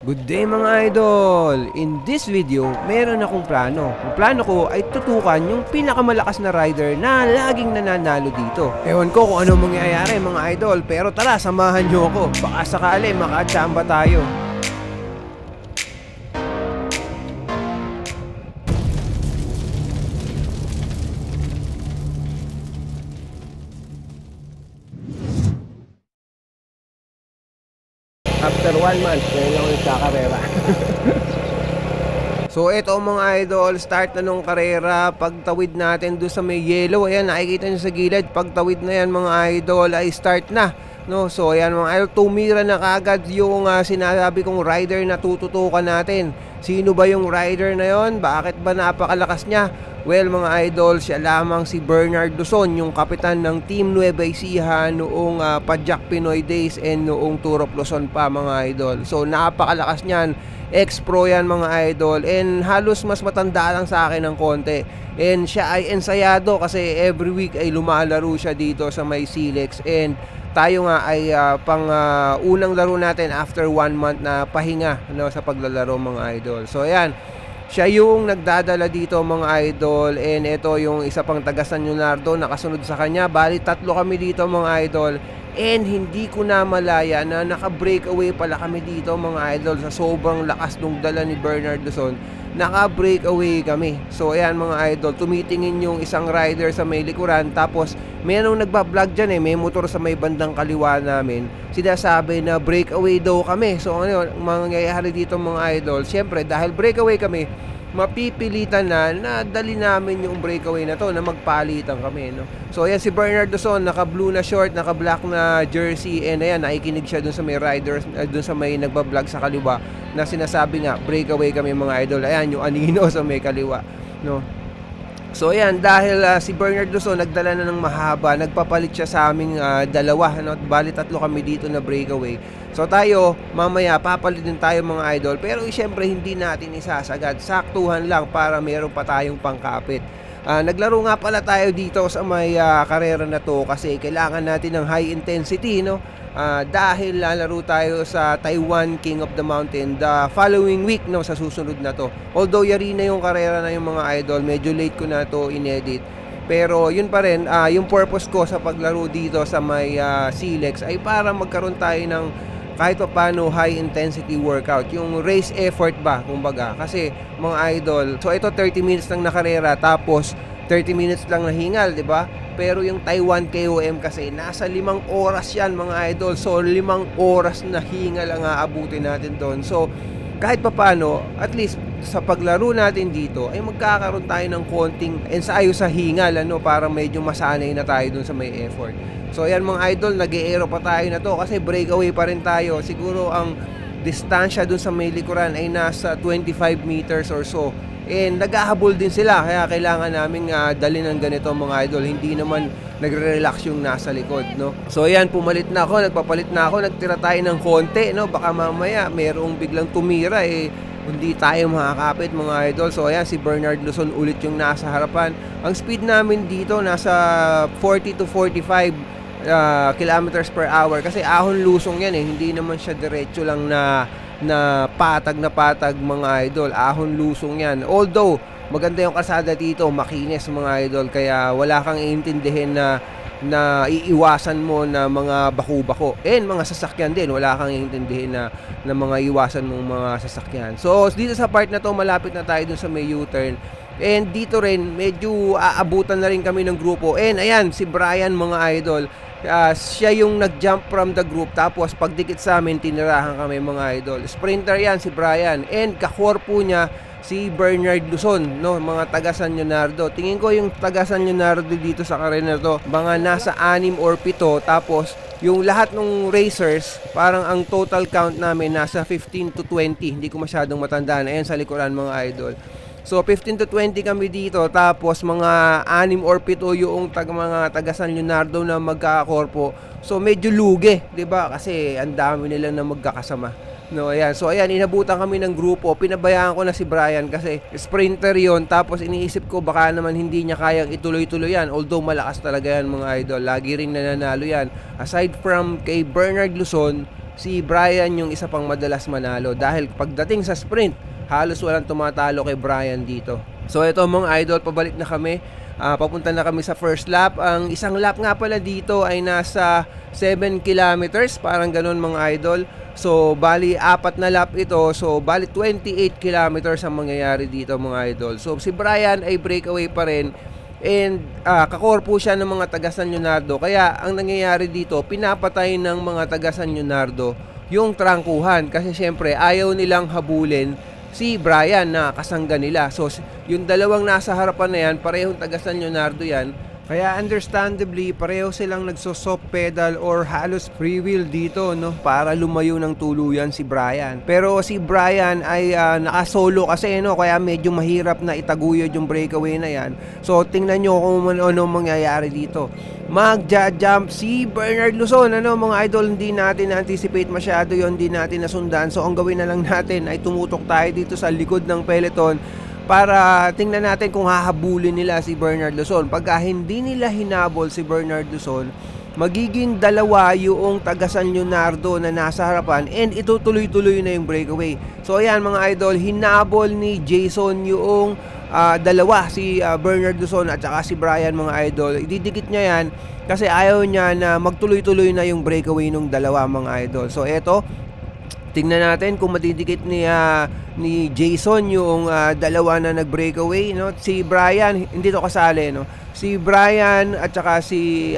Good day mga idol! In this video, meron akong plano. Ang plano ko ay tutukan yung pinakamalakas na rider na laging nananalo dito. Ewan ko kung ano mangyayari mga idol, pero tara, samahan nyo ako. Baka sakali makachamba tayo. After 1 month, ngayon lang ulit kakarera. So eto mga idol, start na nung karera. Pagtawid natin doon sa may yellow, ayan nakikita nyo sa gilid. Pagtawid na yan mga idol ay start na, no? So ayan mga idol, tumira na kagad yung sinasabi kong rider na tututukan natin. Sino ba yung rider na yon? Bakit ba napakalakas niya? Well mga idol, siya lamang si Bernard Luzon, yung kapitan ng Team Nueva Ecija noong Padjak Pinoy Days and noong Tour of Luzon pa mga idol. So napakalakas niyan, ex-pro yan mga idol, and halos mas matanda lang sa akin ng konti. And siya ay ensayado kasi every week ay lumalaro siya dito sa may Silex, and tayo nga ay unang laro natin after 1 month na pahinga, no, sa paglalaro mga idol. So ayan, siya yung nagdadala dito mga idol, and ito yung isa pang taga San Leonardo nakasunod sa kanya. Bali tatlo kami dito mga idol, and hindi ko na malaya na naka-breakaway pala kami dito mga idol. Sa sobrang lakas nung dala ni Bernard Luzon, naka-breakaway kami. So ayan mga idol, tumitingin yung isang rider sa may likuran, tapos mayroong nagbablog dyan may motor sa may bandang kaliwa namin, sinasabi na breakaway daw kami. So ano yun, mangyayari dito mga idol, syempre dahil breakaway kami, mapipilitan na dali namin yung breakaway na to, na magpalitan kami, no? So ayan si Bernard Luzon, naka blue na short, naka black na jersey, and ayan nakikinig siya dun sa may riders, dun sa may nagbablog sa kaliwa, na sinasabi nga breakaway kami mga idol. Ayan yung anino sa may kaliwa, no? So ayan, dahil si Bernard Luzon nagdala na ng mahaba, nagpapalit siya sa aming dalawa, no? Bali tatlo kami dito na breakaway. So tayo, mamaya papalit din tayo mga idol, pero syempre hindi natin isasagad, saktuhan lang para meron pa tayong pangkapit. Naglaro nga pala tayo dito sa may karera na to kasi kailangan natin ng high intensity, no? Dahil lalaro tayo sa Taiwan King of the Mountain the following week, no, sa susunod na to. Although yari na yung karera na yung mga idol, medyo late ko na to inedit, pero yun pa rin, yung purpose ko sa paglaro dito sa may Silex ay para magkaroon tayo ng kahit pa paano high intensity workout, yung race effort ba kumbaga. Kasi mga idol, so ito 30 minutes lang na karera, tapos 30 minutes lang na hingal, di ba? Pero yung Taiwan KOM kasi nasa 5 oras yan mga idol. So 5 oras na hingal ang aabutin natin doon. So kahit pa paano, at least sa paglaro natin dito ay magkakaroon tayo ng konting ensayo sa hingal, ano, para medyo masanay na tayo doon sa may effort. So ayan mga idol, nag-e-aero pa tayo na to kasi breakaway pa rin tayo. Siguro ang distansya doon sa may likuran ay nasa 25 meters or so. And naghahabol din sila, kaya kailangan naming dalhin ng ganito mga idol. Hindi naman nagre-relax yung nasa likod, no? So ayan, pumalit na ako, nagpapalit na ako, nagtira tayo ng konti, no? Baka mamaya mayroong biglang tumira, hindi tayo makakapit mga idol. So ayan, si Bernard Luzon ulit yung nasa harapan. Ang speed namin dito nasa 40 to 45 kilometers per hour kasi ahon lusong yan, hindi naman siya diretso lang na patag mga idol. Ahon lusong yan. Although maganda yung kalsada dito, makinis mga idol, kaya wala kang iintindihin na iiwasan mo na mga baku-bako. And mga sasakyan din, wala kang iintindihin na mga iwasan mong mga sasakyan. So dito sa part na to, malapit na tayo dun sa may U-turn. And dito rin, medyo aabutan na rin kami ng grupo. And ayan, si Brian mga idol, siya yung nag-jump from the group, tapos pagdikit sa amin, tinirahan kami mga idol. Sprinter yan si Brian, and kakorpo niya si Bernard Luzon, no, mga taga San Leonardo. Tingin ko yung taga San Leonardo dito sa karera to, mga nasa 6 or 7, tapos yung lahat ng racers, parang ang total count namin nasa 15 to 20, hindi ko masyadong matandaan. Ayan sa likuran mga idol. So 15 to 20 kami dito, tapos mga 6 or 7 yung mga taga San Leonardo na magkakakorpo. So medyo lugi, 'di ba? Kasi ang dami nila na magkakasama. No, ayan. So ayan, inabutan kami ng grupo. Pinabayaan ko na si Brian kasi sprinter 'yon. Tapos iniisip ko baka naman hindi niya kayang ituloy-tuloy yan. Although malakas talaga yan mga idol. Lagi ring nananalo yan. Aside from kay Bernard Luzon, si Brian yung isa pang madalas manalo dahil pagdating sa sprint, halos walang tumatalo kay Brian dito. So ito mga idol, pabalik na kami. Papunta na kami sa first lap. Ang isang lap nga pala dito ay nasa 7 kilometers, parang ganun mga idol. So bali 4 na lap ito, so bali 28 kilometers ang mangyayari dito mga idol. So si Brian ay breakaway pa rin, and kakorpo siya ng mga taga San Leonardo. Kaya ang nangyayari dito, pinapatay ng mga taga San Leonardo yung trangkuhan, kasi syempre ayaw nilang habulin si Brian na kasangga nila. So yung dalawang nasa harapan na yan, parehong taga San Leonardo yan. Kaya understandably, pareho silang nagso-soft pedal or halos free wheel dito, no, para lumayo ng tuluyan si Brian. Pero si Brian ay nakasolo kasi, no, kaya medyo mahirap na itaguyod yung breakaway na yan. So tingnan nyo kung ano mangyayari dito. Magja-jump si Bernard Luzon, ano mga idol, hindi natin na-anticipate masyado yon, hindi natin nasundan. So ang gawin na lang natin ay tumutok tayo dito sa likod ng peloton para tingnan natin kung hahabulin nila si Bernard Luzon. Pagka hindi nila hinabol si Bernard Luzon, magiging dalawa yung taga San Leonardo na nasa harapan, and itutuloy-tuloy na yung breakaway. So ayan mga idol, hinabol ni Jason yung dalawa, si Bernard Luzon at saka si Brian mga idol. Ididikit niya yan kasi ayaw niya na magtuloy-tuloy na yung breakaway ng dalawa mga idol. So eto, tingnan natin kung matidikit ni Jason yung dalawa na nag-breakaway, no? Si Brian hindi to kasali, no? Si Brian at saka si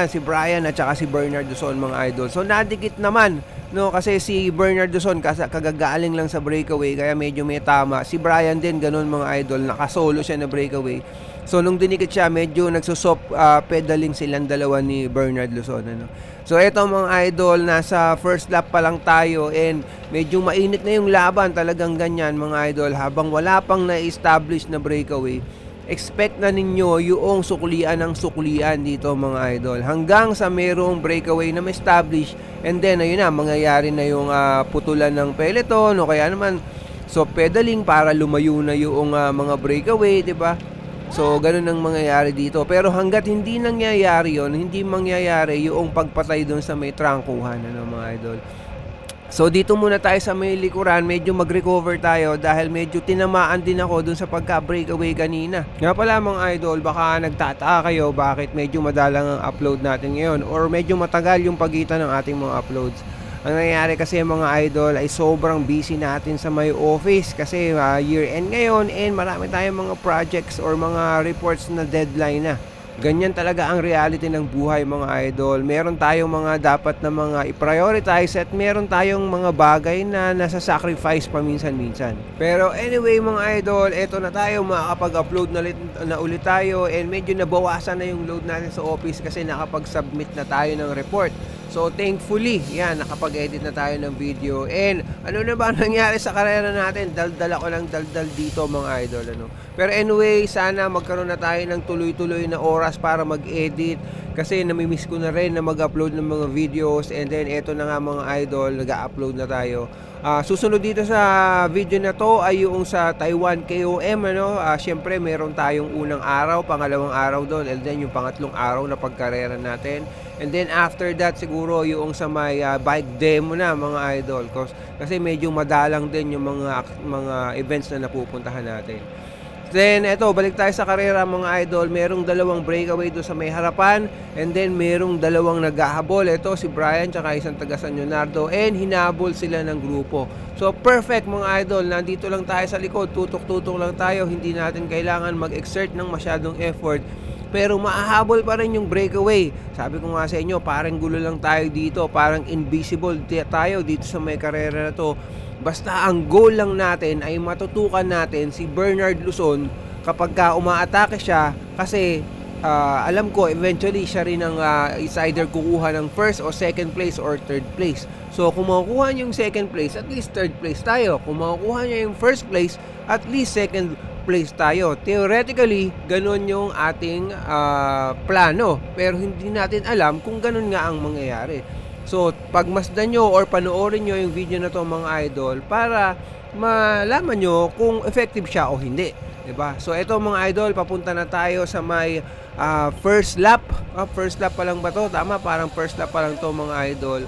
si Brian at saka si Bernard Luzon mga idol. So nadikit naman, no, kasi si Bernard Luzon kagagaling lang sa breakaway kaya medyo may tama. Si Brian din ganun mga idol, nakasolo siya na breakaway. So nung dinikit siya, medyo nagsusop pedaling silang dalawa ni Bernard Luzon, ano. So eto mga idol, nasa first lap pa lang tayo and medyo mainit na yung laban, talagang ganyan mga idol. Habang wala pang na-establish na breakaway, expect na ninyo yung suklian ng suklian dito mga idol, hanggang sa merong breakaway na ma-establish, and then ayun na, mangyayari na yung putulan ng peloton o kaya naman so pedaling para lumayo na yung mga breakaway, diba? So ganun ang mangyayari dito. Pero hanggat hindi nangyayari yon, hindi mangyayari yung pagpatay doon sa may trangkuhan, ano mga idol. So dito muna tayo sa may likuran, medyo mag-recover tayo dahil medyo tinamaan din ako dun sa pagka-breakaway kanina. Nga pala mga idol, baka nagtataka kayo bakit medyo madalang ang upload natin ngayon or medyo matagal yung pagitan ng ating mga uploads. Ang nangyayari kasi mga idol ay sobrang busy natin sa may office kasi year end ngayon and marami tayong mga projects or mga reports na deadline na. Ganyan talaga ang reality ng buhay mga idol. Meron tayong mga dapat na mga i-prioritize at meron tayong mga bagay na nasa-sacrifice paminsan-minsan. Pero anyway mga idol, eto na tayo, makakapag-upload na ulit tayo and medyo nabawasan na yung load natin sa office kasi nakapag-submit na tayo ng report. So thankfully, yan, nakapag-edit na tayo ng video. And ano na ba nangyari sa karera natin? Daldal ako ng daldal dito mga idol, ano. Pero anyway, sana magkaroon na tayo ng tuloy-tuloy na oras para mag-edit kasi namimiss ko na rin na mag-upload ng mga videos. And then eto na nga mga idol, nag-upload na tayo. Susunod dito sa video na to ay yung sa Taiwan KOM, ano. Syempre meron tayong unang araw, pangalawang araw doon, and then yung pangatlong araw na pagkarera natin. And then after that siguro yung sa may bike demo na mga idol, kasi medyo madalang din yung mga events na napupuntahan natin. Then eto, balik tayo sa karera mga idol. Merong dalawang breakaway doon sa may harapan, and then merong dalawang naghahabol. Ito si Brian tsaka isang taga San Leonardo, and hinabol sila ng grupo. So perfect mga idol, nandito lang tayo sa likod, tutok-tutok lang tayo, hindi natin kailangan mag-exert ng masyadong effort. Pero maahabol pa rin yung breakaway. Sabi ko nga sa inyo, parang gulo lang tayo dito, parang invisible tayo dito sa may karera na to. Basta ang goal lang natin ay matutukan natin si Bernard Luzon kapag umaatake siya, kasi alam ko eventually siya rin ang is either kukuha ng first or second place or third place. So kung makukuha niya yung second place, at least third place tayo. Kung makukuha niya yung first place, at least second place tayo. Theoretically, ganun yung ating plano. Pero hindi natin alam kung ganun nga ang mangyayari. So, pagmasdan nyo or panoorin nyo yung video na to mga idol para malaman nyo kung effective siya o hindi. Diba? So, ito mga idol, papunta na tayo sa may first lap. First lap pa lang ba to? Tama, parang first lap pa lang to mga idol.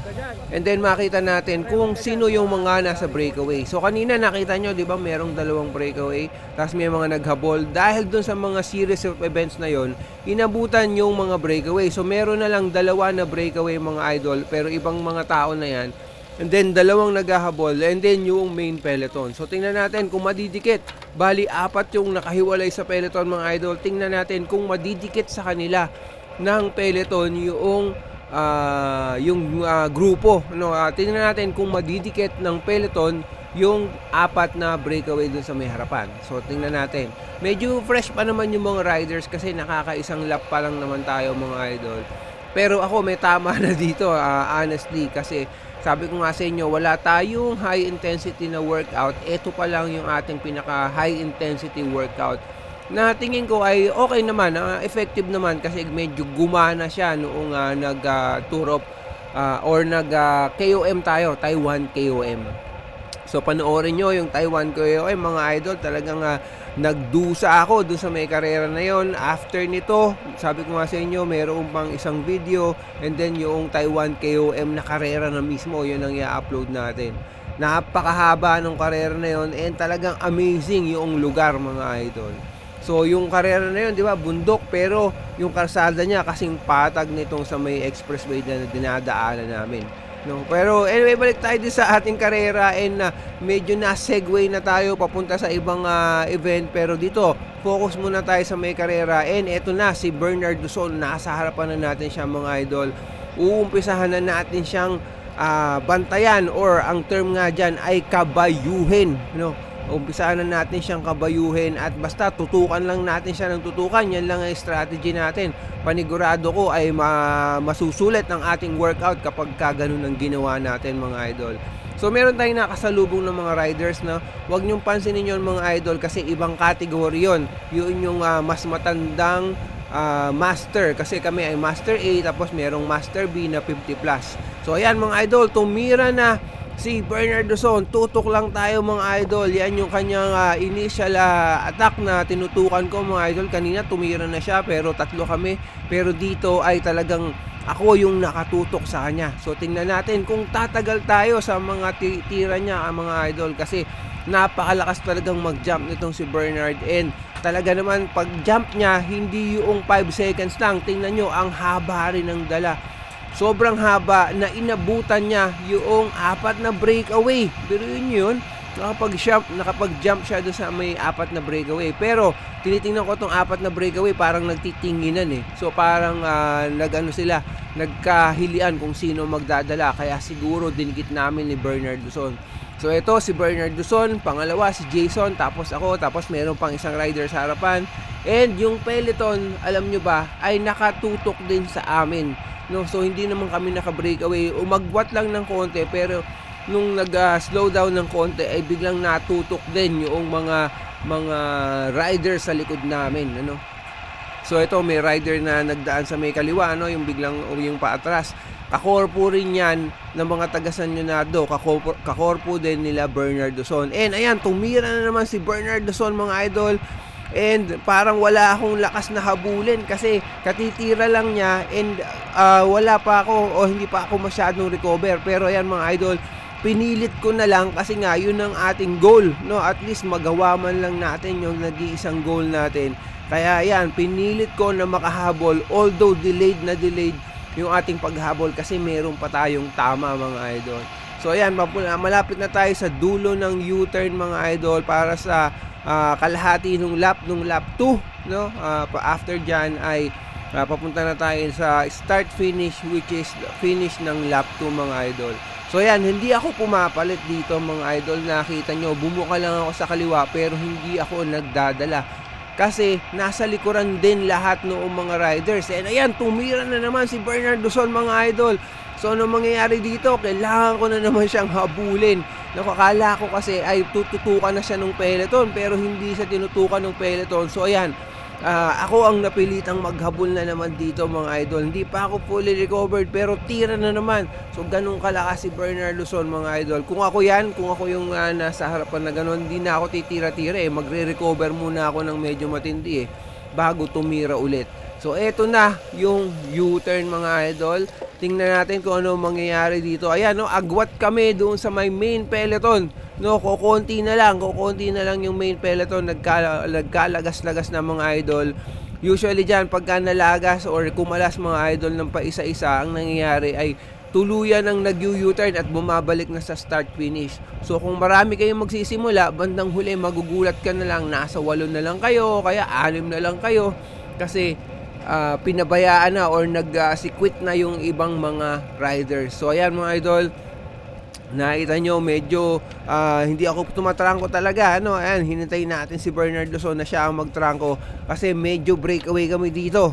And then makita natin kung sino yung mga nasa breakaway. So kanina nakita nyo, di ba, merong dalawang breakaway, tapos may mga naghabol. Dahil dun sa mga series of events na yon, inabutan yung mga breakaway. So meron na lang dalawa na breakaway mga idol, pero ibang mga tao na yan. And then dalawang naghahabol, and then yung main peloton. So tingnan natin kung madidikit. Bali, 4 yung nakahiwalay sa peloton mga idol. Tingnan natin kung madidikit sa kanila ng peloton yung grupo, no? Tingnan natin kung madidikit ng peloton yung 4 na breakaway dun sa may harapan. So tingnan natin. Medyo fresh pa naman yung mga riders kasi nakakaisang lap pa lang naman tayo mga idol. Pero ako may tama na dito, honestly, kasi sabi ko nga sa inyo, wala tayong high intensity na workout. Ito pa lang yung ating pinaka high intensity workout na tingin ko ay okay naman, effective naman kasi medyo gumana siya noong nag-tour of or nag-KOM tayo, Taiwan KOM. So panoorin nyo yung Taiwan KOM mga idol, talagang nagdusa ako dun sa may karera na yon. After nito, sabi ko nga sa inyo, mayroon pang isang video, and then yung Taiwan KOM na karera na mismo, yun ang i-upload natin. Napakahaba ng karera na yon, and talagang amazing yung lugar mga idol. So yung karera na yun, di ba, bundok, pero yung kalsada niya kasing patag nitong sa may expressway na dinadaanan namin. No? Pero anyway, balik tayo din sa ating karera, and medyo na-segue na tayo papunta sa ibang event. Pero dito, focus muna tayo sa may karera, and eto na si Bernard Duzon. Nasa harapan na natin siya mga idol. Uumpisahan na natin siyang bantayan, or ang term nga dyan ay kabayuhin, no? Umpisaan na natin siyang kabayuhin, at basta tutukan lang natin siya ng tutukan. Yan lang ang strategy natin. Panigurado ko ay masusulit ang ating workout kapag ganun ang ginawa natin mga idol. So meron tayong nakasalubong ng mga riders na huwag nyong pansinin yun mga idol, kasi ibang category yun. Yun yung mas matandang master, kasi kami ay master A, tapos merong master B na 50 plus. So ayan mga idol, tumira na si Bernard Duzon. Tutok lang tayo mga idol. Yan yung kanyang initial attack na tinutukan ko mga idol. Kanina tumira na siya, pero 3 kami. Pero dito ay talagang ako yung nakatutok sa kanya. So tingnan natin kung tatagal tayo sa mga tira niya mga idol, kasi napakalakas talagang mag-jump nitong si Bernard. And talaga naman pag jump niya, hindi yung 5 seconds lang. Tingnan nyo, ang haba rin ng dala. Sobrang haba na inabutan niya yung 4 na breakaway. Pero yun, nakapag-jump siya doon sa may 4 na breakaway. Pero tinitingnan ko tong 4 na breakaway, parang nagtitinginan eh. So parang nagkahilian kung sino magdadala. Kaya siguro dinigit namin ni Bernard Duzon. So ito si Bernard Duzon, pangalawa si Jason, tapos ako, tapos meron pang isang rider sa harapan. And yung peloton, alam nyo ba, ay nakatutok din sa amin. No, so hindi naman kami naka-breakaway. Umagwat lang ng konti, pero nung nag-slow down ng konti ay biglang natutok din yung mga riders sa likod namin, ano. So ito, may rider na nagdaan sa may kaliwa, ano, yung biglang yung paatras. Kakorpo rin yan ng mga taga San Leonardo, kakorpo din nila Bernard Duzon. And ayan, tumira na naman si Bernard Duzon mga idol. And parang wala akong lakas na habulin kasi katitira lang niya, and wala pa ako, o hindi pa ako masyadong recover. Pero ayan mga idol, pinilit ko na lang kasi nga yun ang ating goal, no? At least magawa man lang natin yung nag-iisang goal natin. Kaya ayan, pinilit ko na makahabol, although delayed yung ating paghabol kasi meron pa tayong tama mga idol. So ayan, malapit na tayo sa dulo ng U-turn mga idol, para sa kalahati nung lap 2, no? After dyan ay papunta na tayo sa start finish, which is finish ng lap 2 mga idol. So ayan, hindi ako pumapalit dito mga idol. Nakita nyo, bumuka lang ako sa kaliwa, pero hindi ako nagdadala kasi nasa likuran din lahat noong mga riders. And ayan, tumira na naman si Bernard Duzon mga idol. So ano mangyayari dito? Kailangan ko na naman siyang habulin. Nakakala ko kasi ay tututukan na siya ng peloton, pero hindi siya tinutukan ng peloton. So ayan, ako ang napilitang maghabol na naman dito mga idol. Hindi pa ako fully recovered, pero tira na naman. So ganun kalakas si Bernard Duzon mga idol. Kung ako yung nasa harapan na ganun, hindi na ako titira-tira eh. Magre-recover muna ako ng medyo matindi eh, bago tumira ulit. So eto na yung U-turn mga idol. Tingnan natin kung ano mangyayari dito. Ayan no, agwat kami doon sa may main peloton. No, kukonti na lang yung main peloton, nagkalagas-lagas na mga idol. Usually dyan, pagka nalagas or kumalas mga idol ng paisa-isa, ang nangyayari ay tuluyan ang nag-U-turn at bumabalik na sa start-finish. So kung marami kayong magsisimula, bandang huli magugulat ka na lang, nasa 8 na lang kayo, kaya 6 na lang kayo. Kasi pinabayaan na or nag-quit na yung ibang mga riders. So ayan mga idol, nakita nyo medyo hindi ako tumatrangko talaga, ano. Ayan, hinintay natin si Bernard Luzon na siya ang magtrangko kasi medyo breakaway kami dito,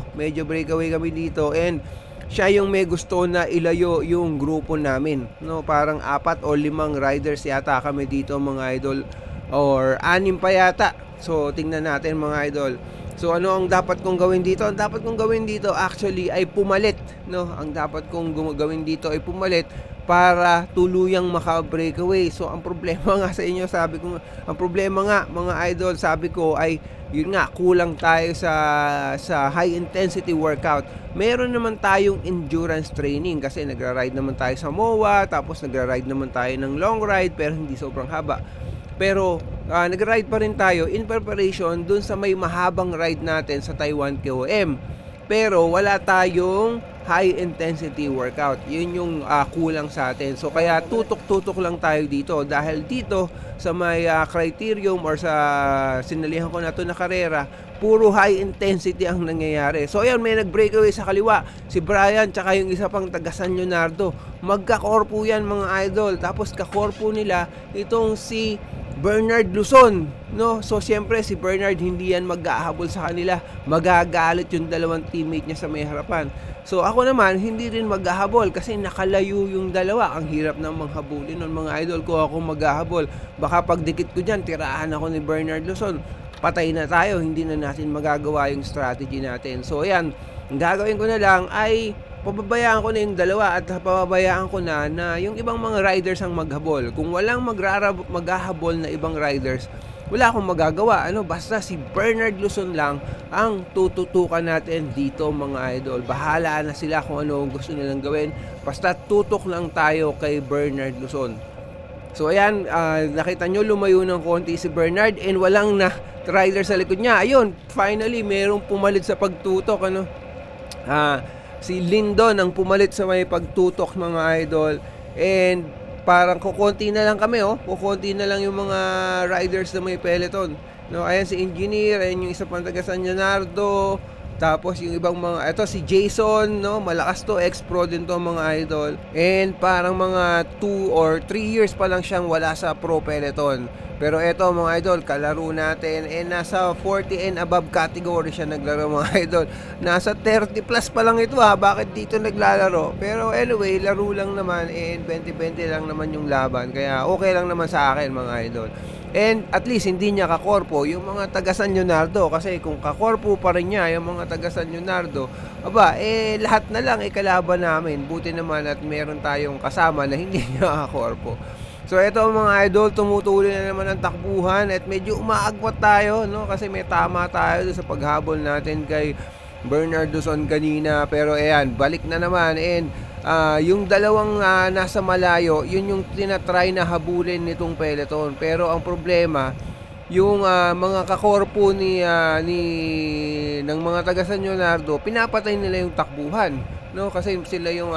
and siya yung may gusto na ilayo yung grupo namin, no. Parang 4 o 5 riders yata kami dito mga idol, or 6 pa yata. So tingnan natin mga idol. So ano ang dapat kong gawin dito? Ang dapat kong gawin dito actually ay pumalit, no. Ang dapat kong gawin dito ay pumalit para tuluyang maka-breakaway. So ang problema nga sa inyo, sabi ko, ang problema nga mga idol, sabi ko ay yun nga, kulang tayo sa high intensity workout. Meron naman tayong endurance training kasi nagra-ride naman tayo sa MOA, tapos nagra-ride naman tayo ng long ride pero hindi sobrang haba. Pero nagra-ride pa rin tayo in preparation dun sa may mahabang ride natin sa Taiwan KOM. Pero wala tayong high intensity workout. Yun yung kulang sa atin. So kaya tutok-tutok lang tayo dito dahil dito sa may criterium or sa sinalihan ko na to na karera, puro high intensity ang nangyayari. So ayan, may nag-breakaway sa kaliwa, si Brian tsaka yung isa pang taga San Leonardo. Magkakorpo yan mga idol. Tapos kakorpo nila itong si Bernard Luzon, no? So siyempre si Bernard hindi yan mag-ahabol sa kanila, magagalit yung dalawang teammate niya sa may harapan. So ako naman hindi rin mag-ahabol kasi nakalayo yung dalawa. Ang hirap na manghabulin nun mga idol ko ako mag-ahabol. Baka pag dikit ko dyan, tirahan ako ni Bernard Luzon, patay na tayo, hindi na natin magagawa yung strategy natin. So ayan, ang gagawin ko na lang ay pababayaan ko na yung dalawa at pababayaan ko na yung ibang mga riders ang maghabol. Kung walang maghahabol na ibang riders, wala akong magagawa, ano. Basta si Bernard Luzon lang ang tututukan natin dito mga idol. Bahala na sila kung ano gusto nilang gawin, basta tutok lang tayo kay Bernard Luzon. So ayan, nakita nyo lumayo ng konti si Bernard and walang na rider sa likod niya. Ayun, finally merong pumalit sa pagtutok, ano. Si Lindon ang pumalit sa may pagtutok mga idol, and parang kukonti na lang kami, kukonti na lang yung mga riders na may peloton, no. Ayan si Engineer, ayan yung isa pang taga San Leonardo, tapos yung ibang mga, eto si Jason, no, malakas to, ex-pro din to mga idol, and parang mga 2 or 3 years pa lang siyang wala sa pro peloton. Pero eto mga idol, kalaro natin, nasa 40 and above category siya naglaro mga idol. Nasa 30 plus pa lang ito bakit dito naglalaro? Pero anyway, laro lang naman, and 20-20 lang naman yung laban. Kaya okay lang naman sa akin mga idol. And at least hindi niya kakorpo yung mga taga San Leonardo. Kasi kung kakorpo pa rin niya yung mga taga San Leonardo, lahat na lang kalaban namin. Buti naman at meron tayong kasama na hindi niya kakorpo. So ito mga idol, tumutuloy na naman ang takbuhan at medyo umaagwat tayo, no, kasi may tama tayo sa paghabol natin kay Bernard Luzon kanina. Pero ayan, balik na naman, and yung dalawang nasa malayo, yun yung tinatry na habulin nitong peloton. Pero ang problema, yung mga kakorpo ng mga taga San Leonardo, pinapatay nila yung takbuhan, no, kasi sila yung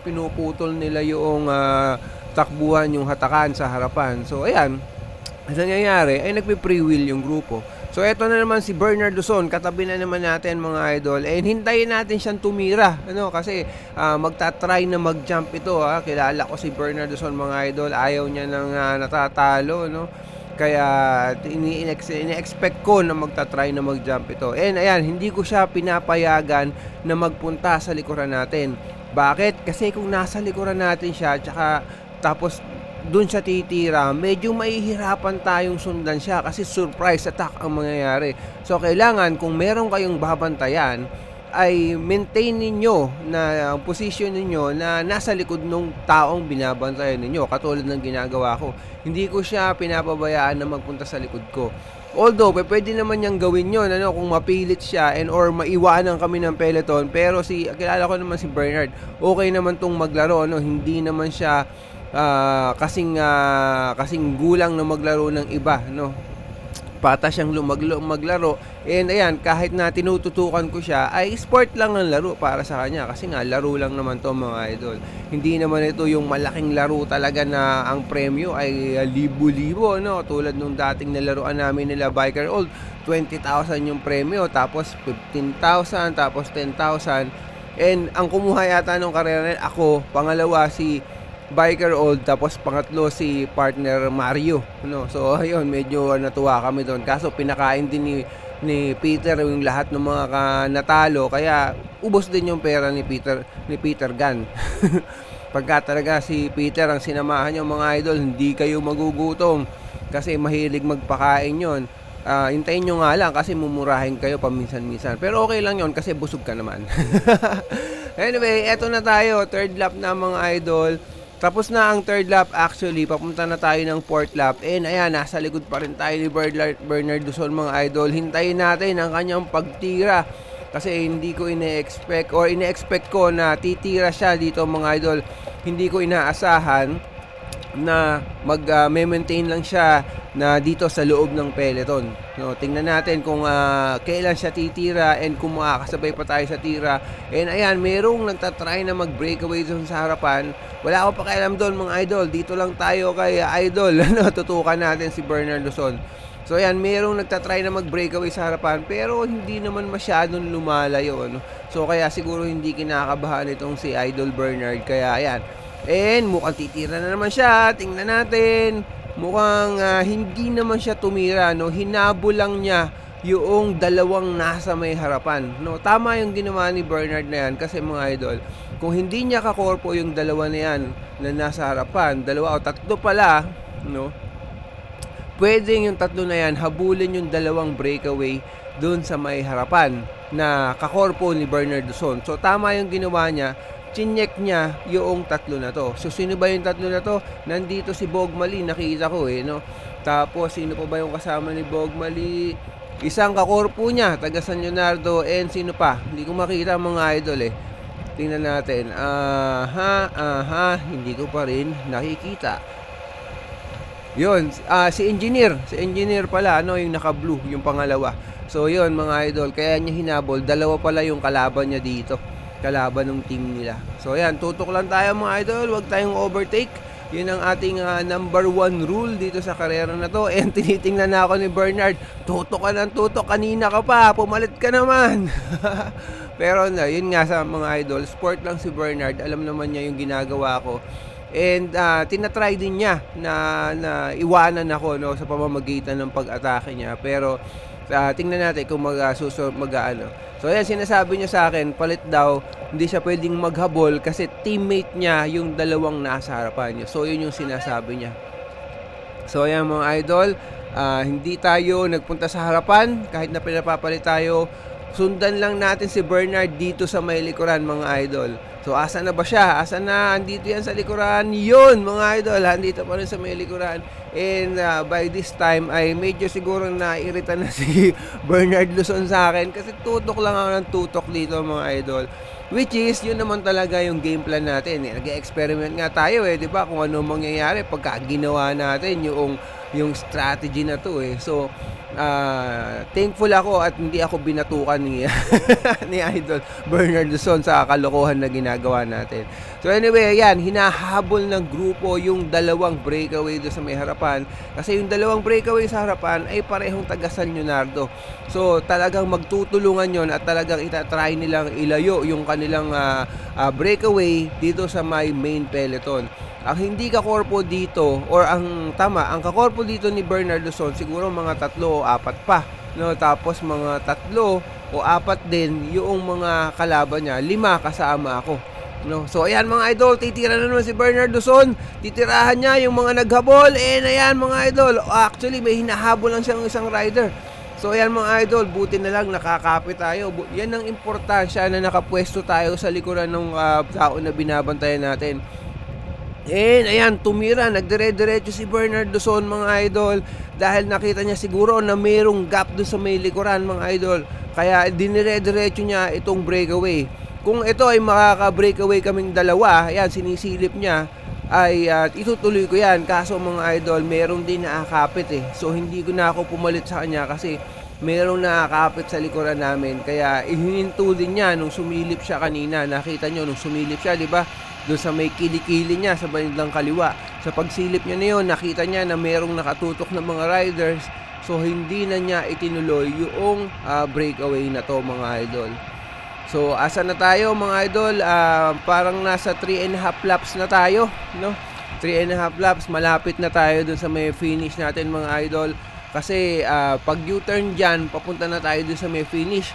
pinuputol nila yung takbuhan, yung hatakan sa harapan. So ayan, ang nangyayari ay nagpe-pre-wheel yung grupo. So eto na naman si Bernard Luzon, katabi na naman natin mga idol, and hintayin natin siyang tumira, ano, kasi magta-try na mag-jump ito. Kilala ko si Bernard Luzon mga idol, ayaw niya nang natatalo, no. Kaya ini-expect ko na magta-try na mag-jump ito. And ayan, hindi ko siya pinapayagan na magpunta sa likuran natin. Bakit? Kasi kung nasa likuran natin siya, tapos dun siya titira, medyo mahihirapan tayong sundan siya kasi surprise attack ang mangyayari. So kailangan kung meron kayong babantayan, ay maintain ninyo na ang posisyon ninyo na nasa likod ng taong binabantayan ninyo, katulad ng ginagawa ko. Hindi ko siya pinapabayaan na magpunta sa likod ko. Although, pwede naman niyang gawin yun, kung mapilit siya or maiwanan kami ng peloton. Pero kilala ko naman si Bernard, okay naman tong maglaro, hindi naman siya kasing gulang na maglaro ng iba, Patas siyang maglaro. And ayan, kahit na tinututukan ko siya, ay sport lang ang laro para sa kanya. Kasi nga, laro lang naman to mga idol. Hindi naman ito yung malaking laro talaga na ang premyo ay libo-libo, Tulad nung dating nalaruan namin nila Biker Old, 20,000 yung premyo, tapos 15,000, tapos 10,000. And ang kumuha yata nung karera ako, pangalawa si Biker Old, tapos pangatlo si partner Mario, So ayun, medyo natuwa kami doon. Kaso pinakain din ni Peter yung lahat ng mga natalo, kaya ubos din yung pera ni Peter Gunn. Pagka talaga si Peter ang sinamahan yung mga idol, hindi kayo magugutom kasi mahilig magpakain yon. Hintayin nyo nga lang kasi mumurahin kayo paminsan-minsan. Pero okay lang yon kasi busog ka naman. Anyway, eto na tayo, third lap na mga idol. Tapos na ang third lap, actually, papunta na tayo ng fourth lap. And ayan, nasa likod pa rin tayo ni Bernard Duzon mga idol. Hintayin natin ang kanyang pagtira. Kasi hindi ko ine-expect ko na titira siya dito mga idol. Hindi ko inaasahan na mag-maintain lang siya na dito sa loob ng peloton. Tingnan natin kung kailan siya titira and kung makakasabay pa tayo sa tira. And ayan, merong nagtatry na mag-breakaway doon sa harapan. Wala ako pakialam doon mga idol. Dito lang tayo kay idol. Tutukan natin si Bernard Duzon. So ayan, merong nagtatry na mag-breakaway sa harapan pero hindi naman masyadong lumalayo. So kaya siguro hindi kinakabahan itong si Idol Bernard. Kaya ayan. And mukhang titira na naman siya. Tingnan natin. Mukhang hindi naman siya tumira, Hinabol lang niya yung dalawang nasa may harapan, Tama yung ginawa ni Bernard na yan kasi mga idol, kung hindi niya kakorpo yung dalawa na yan na nasa harapan, dalawa o tatlo pala, pwedeng yung tatlo na yan habulin yung dalawang breakaway doon sa may harapan na kakorpo ni Bernard Duzon. So tama yung ginawa niya. Chinyek niya yung tatlo na to. So sino ba yung tatlo na to? Nandito si Bogmali, nakita ko Tapos sino pa ba yung kasama ni Bogmali? Isang kakorpo niya, taga San Leonardo. And sino pa? Hindi ko makita mga idol Tingnan natin. Hindi ko pa rin nakikita. Yun, si engineer pala, yung naka-blue, yung pangalawa. So yun mga idol, kaya niya hinabol. Dalawa pala yung kalaban niya dito, kalaban ng team nila. So ayan, tutok lang tayo mga idol, huwag tayong overtake. Yun ang ating number 1 rule dito sa karera na to. And tinitingnan na ako ni Bernard, tutok ka ng tutok, kanina ka pa, pumalit ka naman. Pero yun nga sa mga idol, sport lang si Bernard, alam naman niya yung ginagawa ko. And tinatry din niya na iwanan ako sa pamamagitan ng pag-atake niya. Pero tingnan natin kung mag-ano. So ayan, sinasabi niya sa akin, palit daw, hindi siya pwedeng maghabol kasi teammate niya yung dalawang nasa harapan niya. So yun yung sinasabi niya. So ayan mga idol, hindi tayo nagpunta sa harapan kahit na pinapapalit tayo. Sundan lang natin si Bernard dito sa may likuran mga idol. So asa na ba siya? Asa na? Andito yan sa likuran. Yun mga idol, andito pa rin sa may likuran. And by this time ay medyo siguro nairita na si Bernard Duzon sa akin kasi tutok lang ako ng tutok dito mga idol. Which is, yun naman talaga yung game plan natin. Nag-experiment nga tayo di ba? Kung ano mangyayari pagka ginawa natin yung strategy na to So, thankful ako at hindi ako binatukan ni Idol Bernard Duzon sa kalokohan na ginagawa natin. So anyway, ayan, hinahabol ng grupo yung dalawang breakaway doon sa may harapan. Kasi yung dalawang breakaway sa harapan ay parehong taga San Leonardo. So talagang magtutulungan yon at talagang itatry nilang ilayo yung kanilang breakaway dito sa may main peloton. Ang hindi kakorpo dito, or ang kakorpo dito ni Bernard Duzon, siguro mga 3 o 4 pa. Tapos mga 3 o 4 din yung mga kalaban niya, 5 kasama ako. So ayan mga idol, titira na naman si Bernard Duzon. Titirahan niya yung mga naghabol. And ayan mga idol, actually may hinahabol lang siyang isang rider. So ayan mga idol, buti na lang nakakapit tayo. Yan ang importansya na nakapwesto tayo sa likuran ng tao na binabantayan natin. And ayan, tumira, nagdire-diretso si Bernard Luzon mga idol dahil nakita niya siguro na mayroong gap doon sa may likuran mga idol. Kaya dinire-diretso niya itong breakaway. Kung ito ay makaka-breakaway kaming dalawa, ayan, sinisilip niya, ay itutuloy ko yan. Kaso mga idol, meron din nakakapit eh. So hindi ko na ako pumalit sa kanya kasi merong nakakapit sa likuran namin. Kaya ihininto din niya nung sumilip siya kanina. Nakita nyo nung sumilip siya, di ba? Doon sa may kilikili niya sa bandang kaliwa. Sa pagsilip niya na yun, nakita niya na merong nakatutok ng mga riders. So hindi na niya itinuloy yung breakaway na to mga idol. So asa na tayo mga idol, parang nasa 3.5 laps na tayo, no? 3.5 laps, malapit na tayo dun sa may finish natin mga idol. Kasi pag U-turn dyan, papunta na tayo dun sa may finish.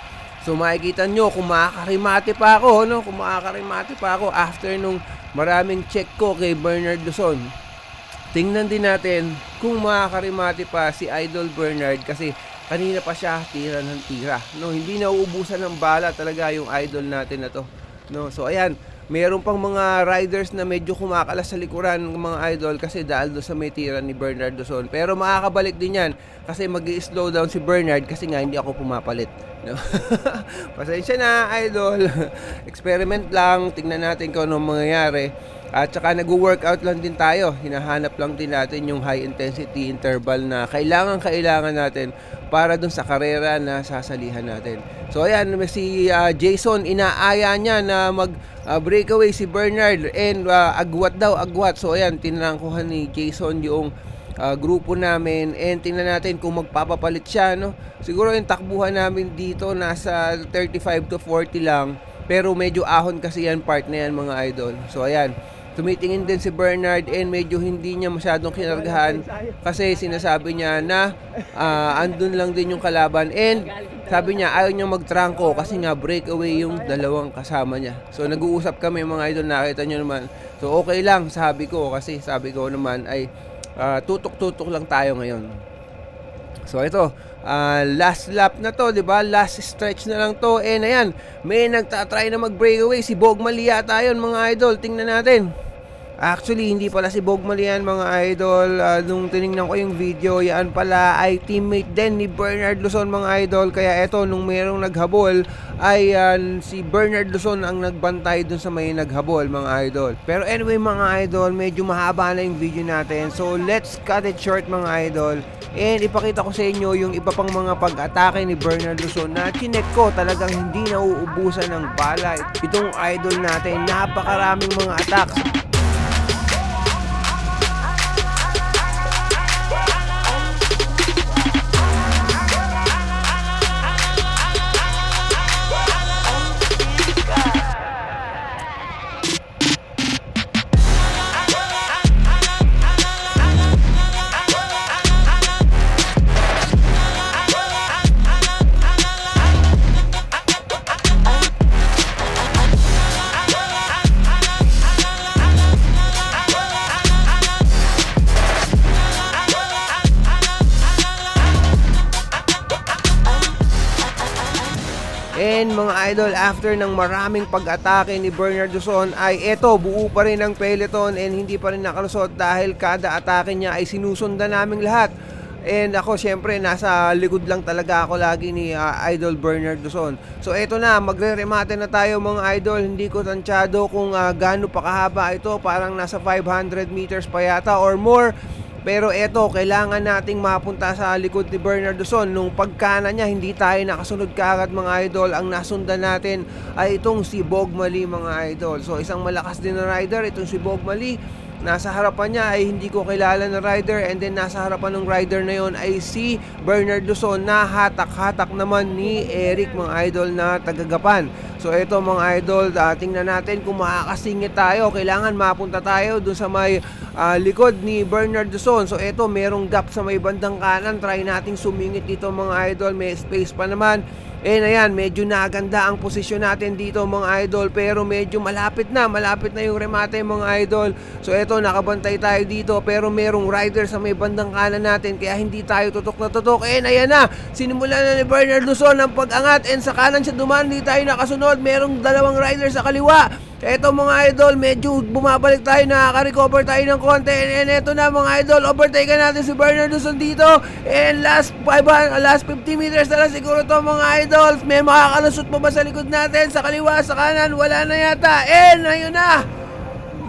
So makikita nyo kung makakarimate pa ako, no? Kung makakarimate pa ako after nung maraming check ko kay Bernard Luzon. Tingnan din natin kung makakarimate pa si Idol Bernard kasi kanina pa siya tira ng tira, no? Hindi nauubusan ng bala talaga yung idol natin na to, no? So ayan, meron pang mga riders na medyo kumakalas sa likuran ng mga idol kasi dahil doon sa may tira ni Bernard Luzon. Pero makakabalik din yan kasi mag-i-slow down si Bernard kasi nga hindi ako pumapalit, no? Pasensya na idol. Experiment lang, tingnan natin kung anong mangyayari. At saka nag-workout lang din tayo. Hinahanap lang din natin yung high intensity interval na kailangan natin para dun sa karera na sasalihan natin. So ayan, si Jason, inaaya niya na mag breakaway si Bernard and agwat daw, agwat. So ayan, tinrangkuhan ni Jason yung grupo namin and tingnan natin kung magpapapalit siya, no? Siguro yung takbuhan namin dito nasa 35 to 40 lang, pero medyo ahon kasi yan part na yan mga idol. So ayan, tumitingin din si Bernard and medyo hindi niya masyadong kinargahan kasi sinasabi niya na andun lang din yung kalaban and sabi niya ayaw niya magtrangko kasi nga breakaway yung dalawang kasama niya. So nag-uusap kami mga idol, nakita niyo naman. So okay lang sabi ko kasi sabi ko naman ay tutok-tutok lang tayo ngayon. So ito, last lap na to, 'di ba? Last stretch na lang to. And ayan, may nagta-try na mag-breakaway si Bogmali yata 'yon mga idol. Tingnan natin. Actually, hindi pala si Bogmali yan mga idol. Nung tinignan ko yung video, yan pala ay teammate din ni Bernard Luzon mga idol. Kaya eto, nung mayroong naghabol, ay si Bernard Luzon ang nagbantay dun sa may naghabol mga idol. Pero anyway mga idol, medyo mahaba na yung video natin. So let's cut it short mga idol. And ipakita ko sa inyo yung iba pang mga pag-atake ni Bernard Luzon na chinek ko, talagang hindi nauubusan ng bala. Itong idol natin, napakaraming mga attacks. And mga idol, after ng maraming pag-atake ni Bernard Luzon ay eto, buo pa rin ang peloton and hindi pa rin nakalusot dahil kada atake niya ay sinusundan naming lahat. And ako syempre nasa likod lang talaga ako lagi ni Idol Bernard Luzon. So eto na, magre-remate na tayo mga idol. Hindi ko tansyado kung gaano pa kahaba ito, parang nasa 500 meters pa yata or more. Pero eto, kailangan nating mapunta sa likod ni Bernard Luzon. Nung pagkana niya, hindi tayo nakasunod kaagad mga idol. Ang nasundan natin ay itong si Bogmali mga idol. So isang malakas din na rider, itong si Bogmali. Nasa harapan niya ay hindi ko kilala na rider. And then nasa harapan ng rider na yon ay si Bernard Luzon na hatak-hatak naman ni Eric mga idol na tagagapan. So ito mga idol, tingnan natin kung makakasingit tayo. Kailangan mapunta tayo dun sa may likod ni Bernard Duzon. So ito, merong gap sa may bandang kanan. Try nating sumingit dito mga idol. May space pa naman. Ayan, medyo naganda ang posisyon natin dito mga idol, pero medyo malapit na yung remate mga idol. So eto, nakabantay tayo dito, pero merong rider sa may bandang kanan natin, kaya hindi tayo tutok na tutok. Ayan na, sinimulan na ni Bernard Duzon ang pag-angat, and sa kanan siya dumaan, hindi tayo nakasunod. Merong dalawang rider sa kaliwa. Eto mga idol, medyo bumabalik tayo, nakaka-recover tayo ng konti. And eto na mga idol, overtake natin si Bernard Duzon dito. And last 50 meters na lang siguro to mga idol. May makakalusot pa ba sa likod natin? Sa kaliwa, sa kanan, wala na yata. And ayun na!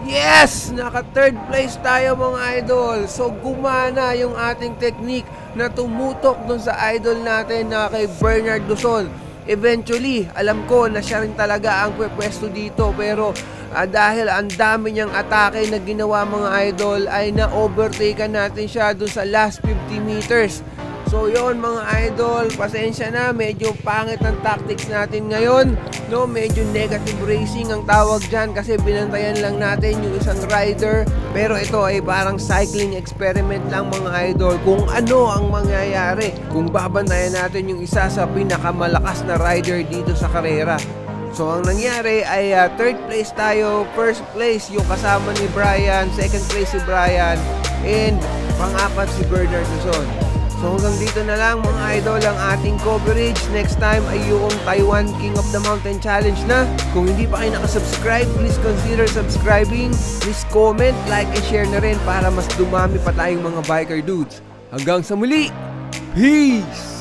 Yes! Naka third place tayo mga idol. So gumana yung ating technique na tumutok dun sa idol natin na kay Bernard Duzon. Eventually, alam ko na siya rin talaga ang pwesto dito, pero dahil ang dami niyang atake na ginawa mga idol, ay na-overtaken natin siya dun sa last 50 meters. So yon mga idol, pasensya na, medyo pangit ang tactics natin ngayon, no? Medyo negative racing ang tawag dyan kasi binantayan lang natin yung isang rider. Pero ito ay parang cycling experiment lang mga idol, kung ano ang mangyayari kung babantayan natin yung isa sa pinakamalakas na rider dito sa karera. So ang nangyari ay third place tayo, first place yung kasama ni Brian, second place si Brian, and pang-apat si Bernard Duzon. So hanggang dito na lang mga idol ang ating coverage. Next time ay yung Taiwan King of the Mountain Challenge na. Kung hindi pa kayo nakasubscribe, please consider subscribing. Please comment, like, and share na rin para mas dumami pa tayong mga biker dudes. Hanggang sa muli, peace!